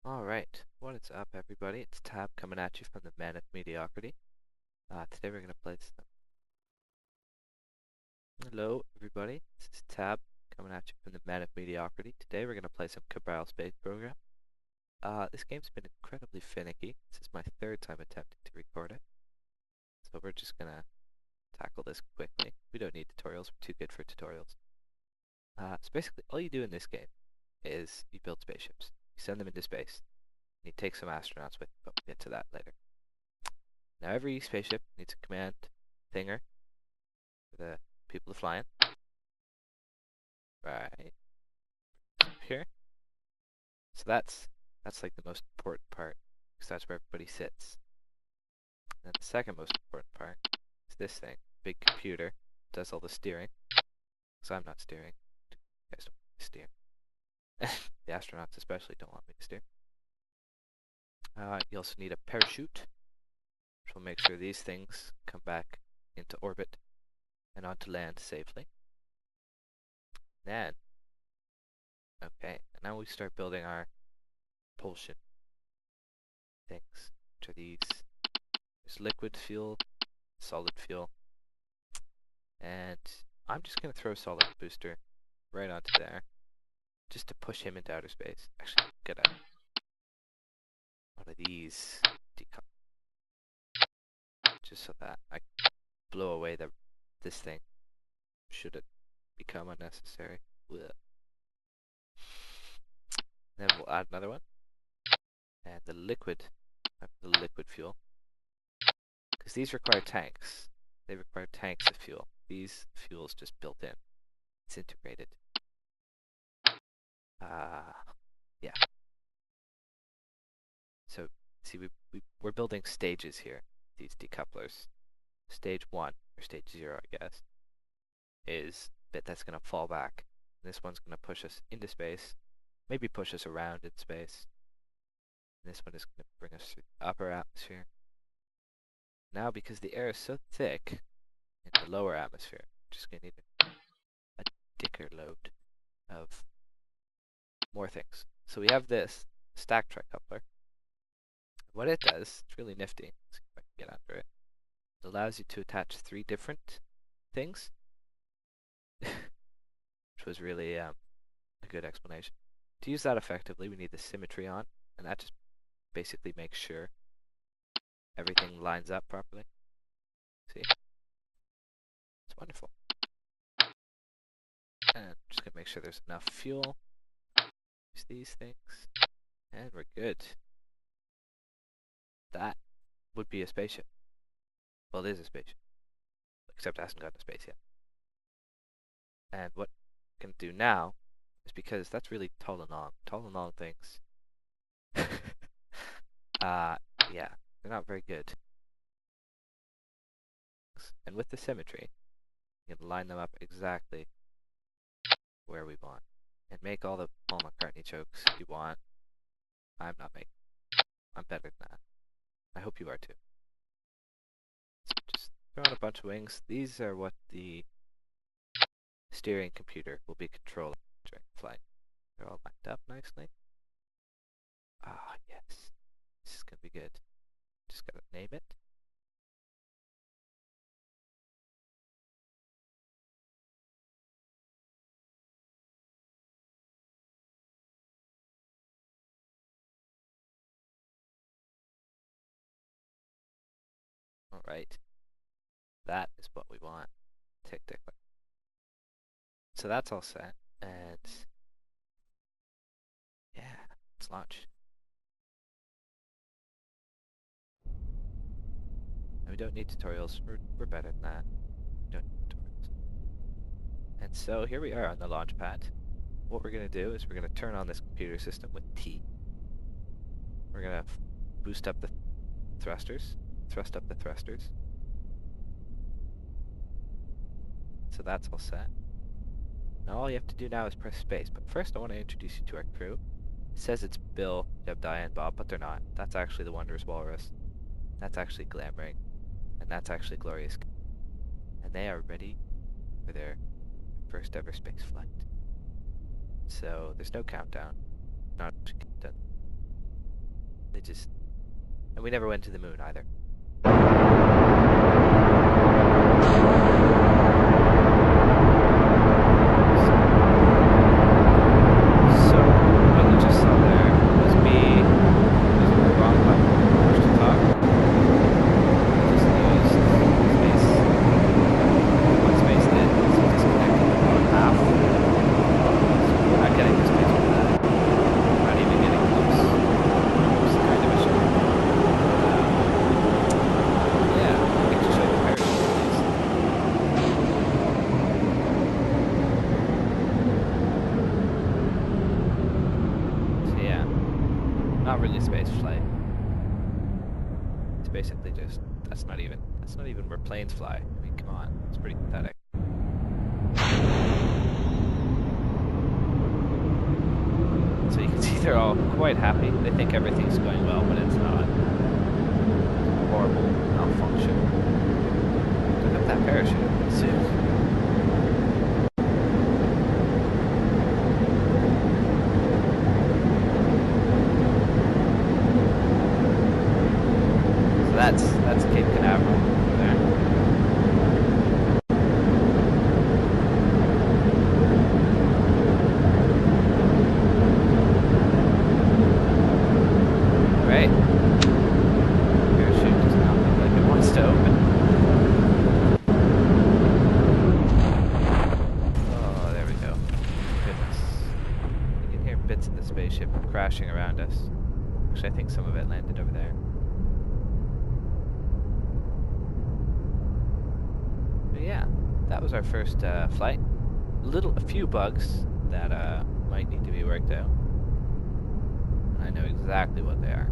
Alright, what is up everybody? It's TaB coming at you from the Man of Mediocrity. Today we're going to play some... Hello everybody, this is TaB coming at you from the Man of Mediocrity. Today we're going to play some Kerbal space program. This game's been incredibly finicky. This is my third time attempting to record it. So we're just going to tackle this quickly. We don't need tutorials, we're too good for tutorials. So basically all you do in this game is you build spaceships. You send them into space. And you take some astronauts with you, but we'll get to that later. Now every spaceship needs a command thinger for the people to fly in. Right. Up here. So that's like the most important part, because that's where everybody sits. And then the second most important part is this thing. Big computer does all the steering. Because I'm not steering. You guys don't want me to steer. The astronauts especially don't want me to steer. You also need a parachute, which will make sure these things come back into orbit and onto land safely. Then, okay, and now we start building our propulsion things, which are these. There's liquid fuel, solid fuel, and I'm just going to throw solid booster right onto there, just to push him into outer space. Actually, get out. One of these decouple, just so that I blow away this thing, should it become unnecessary. Blech. Then we'll add another one, and the liquid fuel, because these require tanks. They require tanks of fuel. These fuel's just built in. It's integrated. Yeah. So see, we're building stages here. These decouplers. Stage 1 or stage 0, I guess, is the bit that's going to fall back. This one's going to push us into space, maybe push us around in space. And this one is going to bring us through the upper atmosphere. Now, because the air is so thick in the lower atmosphere, we're just going to need a dicker load of more things. So we have this stack tricoupler. What it does, it's really nifty. Let's see if I can get under it. It allows you to attach 3 different things, which was really a good explanation. To use that effectively, we need the symmetry on, and that just basically makes sure everything lines up properly. See? It's wonderful. And just gonna make sure there's enough fuel. Use these things, and we're good. That would be a spaceship. Well, it is a spaceship, except it hasn't gotten to space yet. And what I'm gonna do now is, because that's really tall and long things. Yeah, they're not very good. And with the symmetry, you can line them up exactly where we want, and make all the Paul McCartney jokes you want. I'm not making. I'm better than that. I hope you are too. So just throw in a bunch of wings. These are what the steering computer will be controlling during flight. They're all lined up nicely. Ah, yes. This is gonna be good. Just gotta name it. Alright. That is what we want. Tick, tick, tick. So that's all set, and yeah, let's launch. And we don't need tutorials. We're better than that. We don't need tutorials. And so here we are on the launch pad. What we're gonna do is we're gonna turn on this computer system with T. We're gonna boost up the thrusters, thrust up the thrusters. So that's all set. Now all you have to do now is press space. But first I want to introduce you to our crew. It says it's Bill, Jeb, Diane, Bob, but they're not. That's actually the Wondrous Walrus. That's actually Glamring. And that's actually Glorious. And they are ready for their first ever space flight. So there's no countdown. Not countdown. just, and we never went to the moon either. So what you just saw there was me using the wrong button push to talk. Just used space. What space did is it disconnected the bottom half. So we're not getting the space with that. We're not even getting close. It's kind of a shame. Yeah, I get to show the parachute at least. So yeah, not really space flight. It's basically just, that's not even where planes fly. I mean, come on, it's pretty pathetic. So you can see they're all quite happy. They think everything's going well, but it's not. Horrible malfunction. Look at that parachute soon. So that's Cape Canaveral over there. Right. Parachute does not look like it wants to open. Oh, there we go. Goodness. You can hear bits of the spaceship crashing around us. Actually, I think some of it landed over there. But yeah, that was our first flight. A few bugs that might need to be worked out. I know exactly what they are.